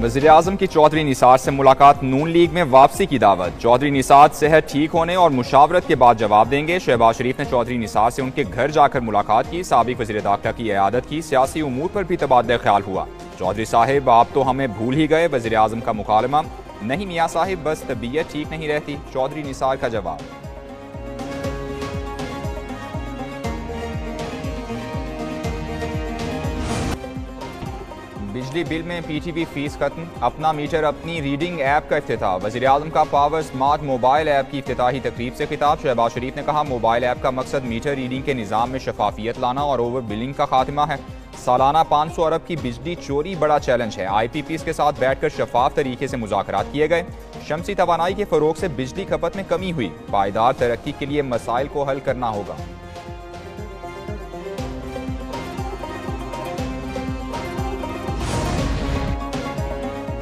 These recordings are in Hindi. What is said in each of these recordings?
वज़ीर-ए-आज़म की चौधरी निसार से मुलाकात, नून लीग में वापसी की दावत। चौधरी निसार सेहत ठीक होने और मुशावरत के बाद जवाब देंगे। शहबाज शरीफ ने चौधरी निसार से उनके घर जाकर मुलाकात की, साबिक वज़ीर दाखिला की इयादत की, सियासी उमूर पर भी तबादला ख्याल हुआ। चौधरी साहिब आप तो हमें भूल ही गए, वज़ीर-ए-आज़म का मुकालमा। नहीं मियाँ साहिब, बस तबीयत ठीक नहीं रहती, चौधरी निसार का जवाब। बिजली बिल में PTV फीस खत्म, अपना मीटर अपनी रीडिंग ऐप का इफ्तिताह। वज़ीर-ए-आज़म का पावर स्मार्ट मोबाइल ऐप की इफ्तिताही तकरीब से खिताब। शहबाज शरीफ ने कहा, मोबाइल ऐप का मकसद मीटर रीडिंग के निज़ाम में शफाफियत लाना और ओवर बिलिंग का खात्मा है। सालाना 500 अरब की बिजली चोरी बड़ा चैलेंज है। IPPs के साथ बैठकर शफाफ तरीके से मुज़ाकरात किए गए। शमसी तवानाई के फ़रोग से बिजली खपत में कमी हुई। पायदार तरक्की के लिए मसाइल को हल करना होगा।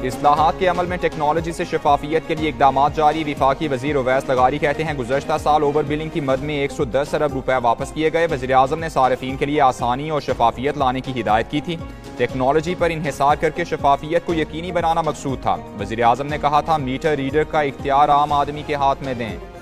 इस्लाहात के अमल में टेक्नोलॉजी से शफाफियत के लिए इकदाम जारी। विफाकी वजीर उवैस लगारी कहते हैं, गुज़श्ता साल ओवर बिलिंग की मद में 110 अरब रुपए वापस किए गए। वज़ीर-ए-आज़म ने सारिफीन के लिए आसानी और शफाफियत लाने की हिदायत की थी। टेक्नोलॉजी पर इन्हिसार करके शफाफियत को यकीनी बनाना मकसूद था। वज़ीर-ए-आज़म ने कहा था, मीटर रीडर का इख्तियार आम आदमी के हाथ में दें।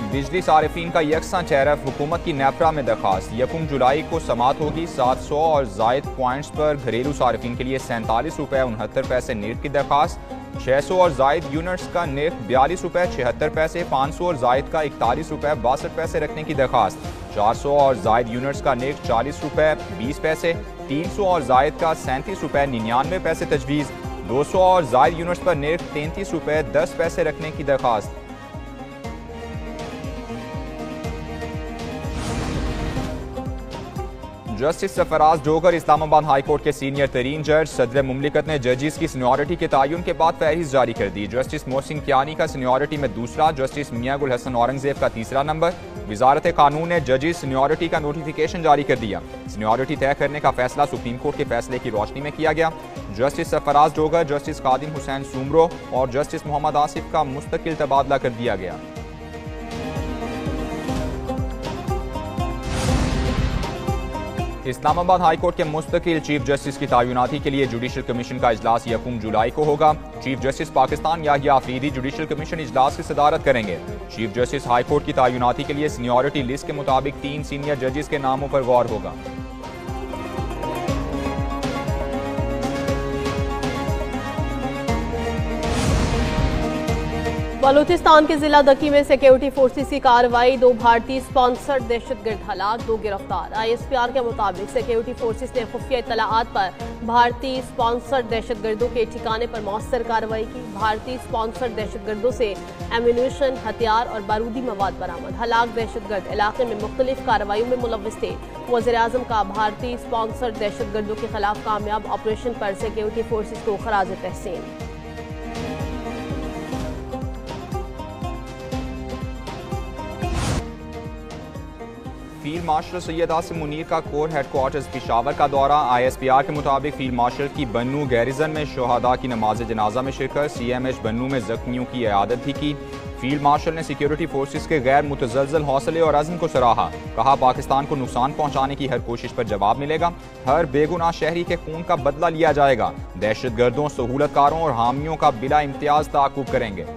बिजली सारिफीन का यकसा टैरिफ, हुकूमत की नेपरा में दरखास्त। 1 जुलाई को समात होगी। 700 और जायद पॉइंट्स पर घरेलू सारिफीन के लिए 47 रुपये 69 पैसे निर्ख की दरखास्त। 600 और जायद यूनिट्स का निर्ख 42 रुपये 76 पैसे, 500 और जायद का 41 रुपये 62 पैसे रखने की दरखास्त। 400 और जायद यूनिट्स का निर्ख 40 रुपये 20 पैसे, 300 और जायद का 37 रुपये 99 पैसे तजवीज़। 200 और जायद यूनिट्स पर निर्ख 33 रुपये 10 पैसे रखने की दरखास्त। जस्टिस सरफराज जोगर इस्लामाबाद हाई कोर्ट के सीनियर तरीन जज। सदर मुमलिकत ने जजिस की सीनियरिटी के तयन के बाद फहरिस्त जारी कर दी। जस्टिस मोहसिन कियानी का सीनियरिटी में दूसरा, जस्टिस मियां गुल हसन औरंगजेब का तीसरा नंबर। वजारत कानून ने जजिस सीनियरिटी का नोटिफिकेशन जारी कर दिया। सीनियरिटी तय करने का फैसला सुप्रीम कोर्ट के फैसले की रोशनी में किया गया। जस्टिस सरफराज जोगर, जस्टिस कादिम हुसैन सुमरो और जस्टिस मोहम्मद आसिफ का मुस्तकिल तबादला कर दिया गया। इस्लामाबाद हाई कोर्ट के मुस्तकिल चीफ जस्टिस की तैनाती के लिए जुडिशल कमीशन का इजलास 1 जुलाई को होगा। Chief justice Pakistan Yahya Afridi judicial commission इजलास की सदारत करेंगे। चीफ जस्टिस हाई कोर्ट की तैनाती के लिए सीनियरिटी लिस्ट के मुताबिक 3 सीनियर जजेस के नामों पर गौर होगा। बलूचिस्तान के जिला दकी में सिक्योरिटी फोर्सेस की कार्रवाई, 2 भारतीय स्पॉन्सर्ड दहशतगर्द हलाक, 2 गिरफ्तार। ISPR के मुताबिक सिक्योरिटी फोर्सेस ने खुफिया इत्तलाआत पर भारतीय स्पॉन्सर्ड दहशतगर्दों के ठिकाने पर मौसर कार्रवाई की। भारतीय स्पॉन्सर्ड दहशतगर्दों से एम्यूनिशन, हथियार और बारूदी मवाद बरामद। हलाक दहशतगर्द इलाके में मुख्तलिफ कार्रवाइयों में मुलव्वस थे। वज़ीर-ए-आज़म का भारतीय स्पॉन्सर्ड दहशतगर्दों के खिलाफ कामयाब ऑपरेशन पर सिक्योरिटी फोर्सेस को खराज तहसीन। फील्ड मार्शल सैयद आसिम मुनीर का कोर हेडक्वार्टर्स पेशावर का दौरा। ISPR के मुताबिक फील्ड मार्शल की बन्नू गैरिजन में शोहदा की नमाज जनाजा में शिरकत। CMH बन्नू में जख्मियों की इयादत भी की। फील्ड मार्शल ने सिक्योरिटी फोर्सेस के गैर मुतज़लज़ल हौसले और अज़्म को सराहा। कहा, पाकिस्तान को नुकसान पहुंचाने की हर कोशिश पर जवाब मिलेगा। हर बेगुनाह शहरी के खून का बदला लिया जाएगा। दहशतगर्दों, सहूलतकारों और हामियों का बिला इम्तियाज ताक़ुब करेंगे।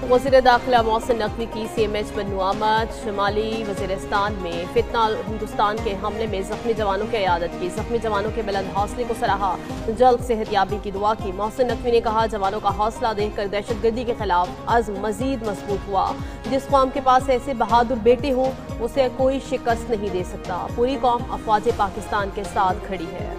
वज़ीर दाखिला मोहसिन नकवी की CMH बन्नू आमद। शुमाली वज़ीरिस्तान में फितना हिंदुस्तान के हमले में जख्मी जवानों की इयादत की। जख्मी जवानों के बुलंद हौसले को सराहा, जल्द सेहतयाबी की दुआ की। मोहसिन नकवी ने कहा, जवानों का हौसला देखकर दहशतगर्दी के खिलाफ अज़्म मजीद मजबूत हुआ। जिस कौम के पास ऐसे बहादुर बेटे हों उसे कोई शिकस्त नहीं दे सकता। पूरी कौम अफवाज पाकिस्तान के साथ खड़ी है।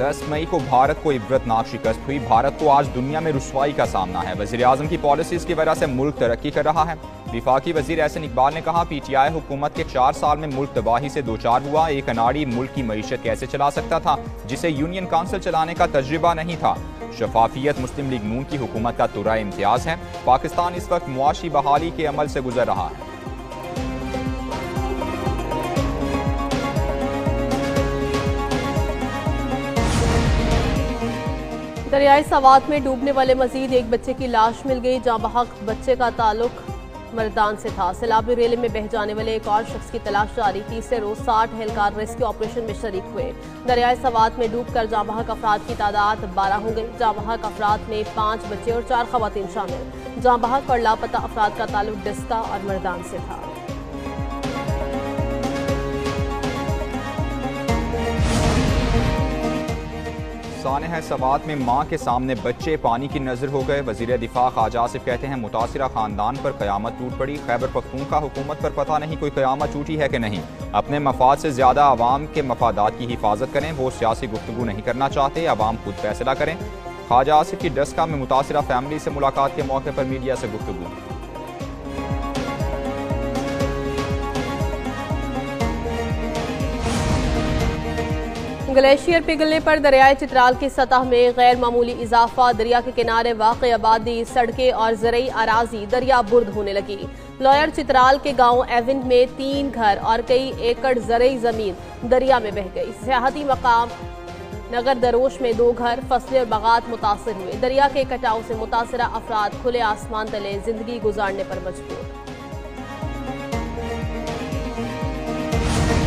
10 मई को भारत को इबरतनाक शिकस्त हुई। भारत को आज दुनिया में रुसवाई का सामना है। वज़ीर-ए-आज़म की पॉलिसीज़ की वजह से मुल्क तरक्की कर रहा है। विफाकी वज़ीर एहसन इकबाल ने कहा, PTI हुकूमत के 4 साल में मुल्क तबाही से 2-4 हुआ। एक अनाड़ी मुल्क की मईशत कैसे चला सकता था जिसे यूनियन काउंसिल चलाने का तजुर्बा नहीं था। शफाफियत मुस्लिम लीग नून की हुकूमत का तुर्रा इम्तियाज है। पाकिस्तान इस वक्त मुआशी बहाली के अमल से गुजर रहा है। दरियाई सवात में डूबने वाले मजीद एक बच्चे की लाश मिल गई। जहां बहक बच्चे का ताल्लुक मर्दान से था। सैलाबी रेले में बह जाने वाले एक और शख्स की तलाश जारी। तीसरे रोज 60 एहलकार रेस्क्यू ऑपरेशन में शरीक हुए। दरियाई सवात में डूबकर जहां बहक अफराद की तादाद 12 हो गई। जहां बहक अफराद में 5 बच्चे और 4 खवातीन शामिल। जहां बहक और लापता अफराद का ताल्लुक डिस्का और मर्दान से था। सानेह सवात में मां के सामने बच्चे पानी की नजर हो गए। वजीर दिफा ख्वाजा आसिफ कहते हैं मुतासिरा खानदान पर कयामत टूट पड़ी। खैबर पख्तूनख्वा हुकूमत पर पता नहीं कोई कयामत टूटी है कि नहीं। अपने मफाद से ज्यादा आवाम के मफादात की हिफाजत करें। वो सियासी गुफ्तगू नहीं करना चाहते, आवाम खुद फैसला करें। ख्वाजा आसिफ की डस्का में मुतासिरा फैमिली से मुलाकात के मौके पर मीडिया से गुफ्तगू। ग्लेशियर पिघलने पर दरियाई चित्राल की सतह में गैर मामूली इजाफा। दरिया के किनारे वाक़ आबादी, सड़कें और ज़रई अराजी दरिया बुर्द होने लगी। लॉयर चित्राल के गांव एविन में 3 घर और कई एकड़ ज़रई ज़मीन दरिया में बह गई। सियाहती मकाम नगर दरोश में 2 घर, फसलें और बागात मुतासर हुए। दरिया के कटाव से मुतासरा अफराद खुले आसमान तले जिंदगी गुजारने पर मजबूर।